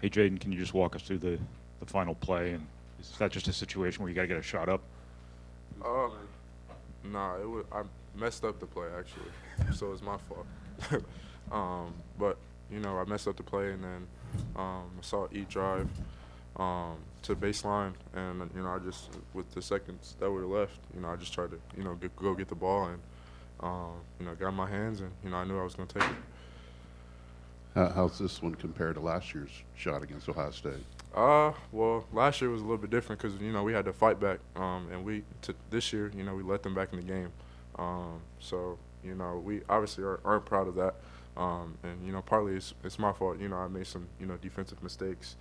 Hey, Jaden, can you just walk us through the final play? And is that just a situation where you got to get a shot up? Uh, nah, I messed up the play actually, so it's my fault. But I messed up the play, and then I saw E drive to baseline, and I just with the seconds that were left, I just tried to go get the ball, and got in my hands, and I knew I was gonna take it. How's this one compared to last year's shot against Ohio State? Well, last year was a little bit different because we had to fight back, and this year, we let them back in the game. So we obviously aren't proud of that, and partly it's my fault. I made some defensive mistakes.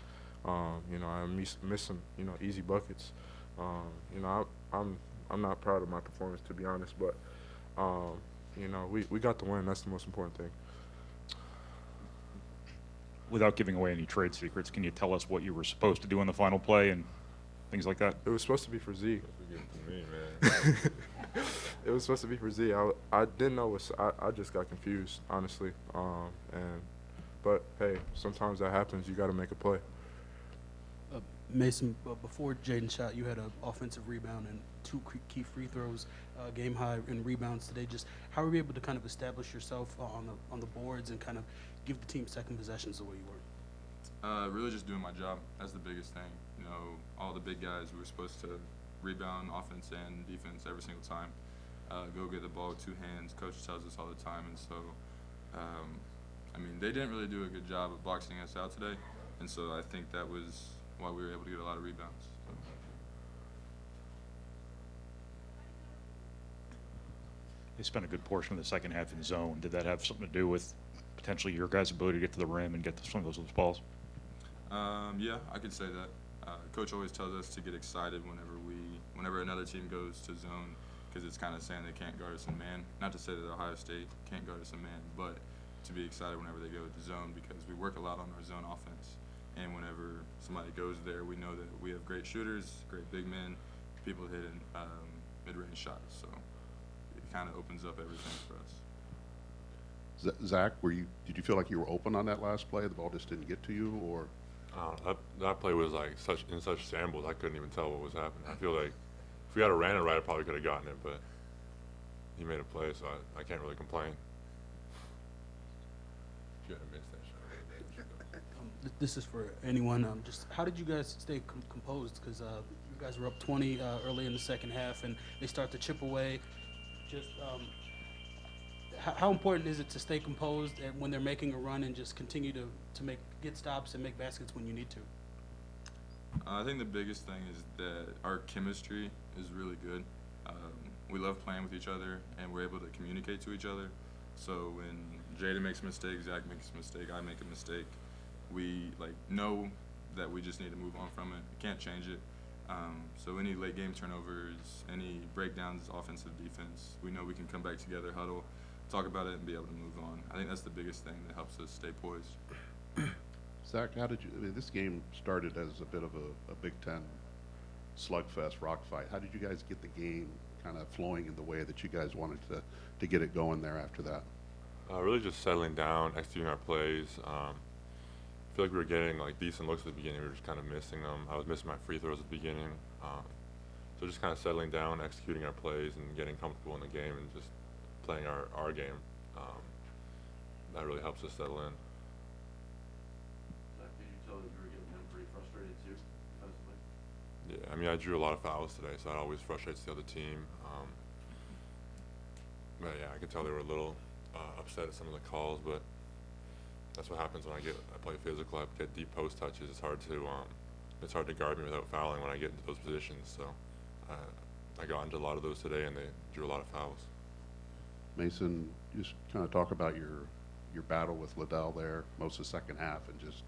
I missed some easy buckets. I'm not proud of my performance, to be honest, but we got the win. That's the most important thing. Without giving away any trade secrets, can you tell us what you were supposed to do in the final play and things like that? It was supposed to be for Z. Give it to me, man. It was supposed to be for Z. I didn't know I just got confused, honestly. But hey, sometimes that happens. You got to make a play. Mason, before Jaden shot, you had an offensive rebound and two key free throws, game high in rebounds today. Just how were you able to kind of establish yourself on the boards and kind of give the team second possessions the way you were? Really just doing my job. That's the biggest thing. All the big guys, we were supposed to rebound offense and defense every single time. Go get the ball with two hands. Coach tells us all the time, and so, they didn't really do a good job of boxing us out today, and so I think that was why we were able to get a lot of rebounds. So. They spent a good portion of the second half in zone. Did that have something to do with potentially your guys' ability to get to the rim and get to some of those balls? Yeah, I could say that. Coach always tells us to get excited whenever another team goes to zone, because it's kind of saying they can't guard us in man. Not to say that Ohio State can't guard us in man, but to be excited whenever they go to zone, because we work a lot on our zone offense. And whenever somebody goes there, we know that we have great shooters, great big men, people hitting mid-range shots. So it kind of opens up everything for us. Zach, did you feel like you were open on that last play? The ball just didn't get to you, or? That play was like in such shambles. I couldn't even tell what was happening. I feel like if we had ran it right, I probably could have gotten it, but he made a play, so I can't really complain. You gotta miss that shot. This is for anyone. Just how did you guys stay composed? Because you guys were up 20 early in the second half, and they start to chip away. Just how important is it to stay composed when they're making a run and just continue to get stops and make baskets when you need to? I think the biggest thing is that our chemistry is really good. We love playing with each other, and we're able to communicate to each other. So when Jada makes a mistake, Zach makes a mistake, I make a mistake, we know that we just need to move on from it. We can't change it. So any late game turnovers, any breakdowns, offensive, defense, we know we can come back together, huddle, talk about it, and be able to move on. I think that's the biggest thing that helps us stay poised. Zach, how did you? This game started as a bit of a Big Ten slugfest, rock fight. How did you guys get the game kind of flowing in the way that you guys wanted to get it going there after that? Really just settling down, executing our plays. I feel like we were getting decent looks at the beginning. We were just kind of missing them. I was missing my free throws at the beginning. So just kind of settling down, executing our plays, and getting comfortable in the game, and just playing our game. That really helps us settle in. Did you tell that you were getting them pretty frustrated too, defensively? Yeah, I drew a lot of fouls today, so that always frustrates the other team. But yeah, I could tell they were a little upset at some of the calls, but that's what happens when I play physical. I get deep post touches. It's hard to guard me without fouling when I get into those positions. So I got into a lot of those today, and they drew a lot of fouls. Mason, just kind of talk about your battle with Liddell there, most of the second half, and just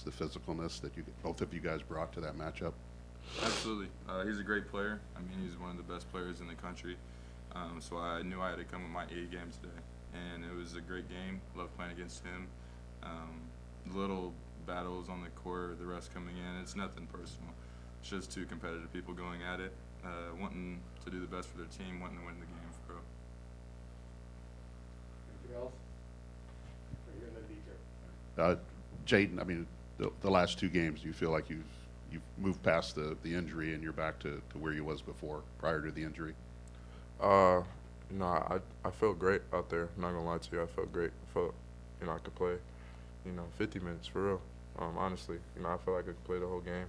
the physicalness that both of you guys brought to that matchup. Absolutely. He's a great player. He's one of the best players in the country. So I knew I had to come with my A game today. And it was a great game. Love playing against him. Little battles on the court, the refs coming in. It's nothing personal. It's just two competitive people going at it, wanting to do the best for their team, wanting to win the game for pro. Anything else? Or you're gonna be here. Jaden, the last two games, do you feel like you've moved past the injury and you're back to where you was before, prior to the injury? You know, I felt great out there. Not gonna lie to you, I felt great. I felt, you know, I could play, you know, 50 minutes for real. Honestly, you know, I felt like I could play the whole game.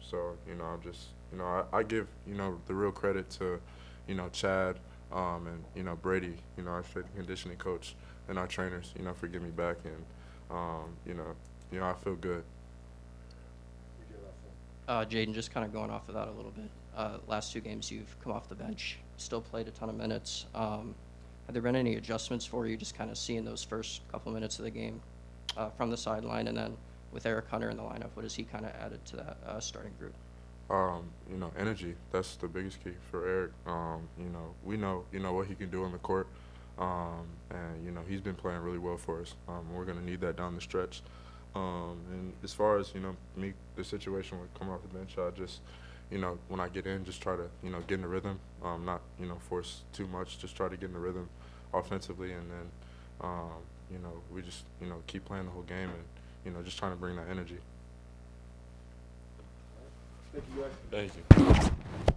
So, you know, I'm just, you know, I give, you know, the real credit to, you know, Chad, and, you know, Brady, you know, our strength and conditioning coach, and our trainers, you know, for getting me back, and, you know, I feel good. Jaden, just kind of going off of that a little bit. Last two games you've come off the bench, still played a ton of minutes. Have there been any adjustments for you, just kind of seeing those first couple minutes of the game from the sideline, and then with Eric Hunter in the lineup, what has he kind of added to that starting group? You know, energy. That's the biggest key for Eric. You know, we know, you know, what he can do on the court, and you know, he's been playing really well for us. We're gonna need that down the stretch. And as far as, you know, me, the situation with coming off the bench, I just, you know, when I get in, just try to, you know, get in the rhythm, not, you know, force too much, just try to get in the rhythm offensively, and then, you know, we just, you know, keep playing the whole game, and, you know, just trying to bring that energy. Thank you.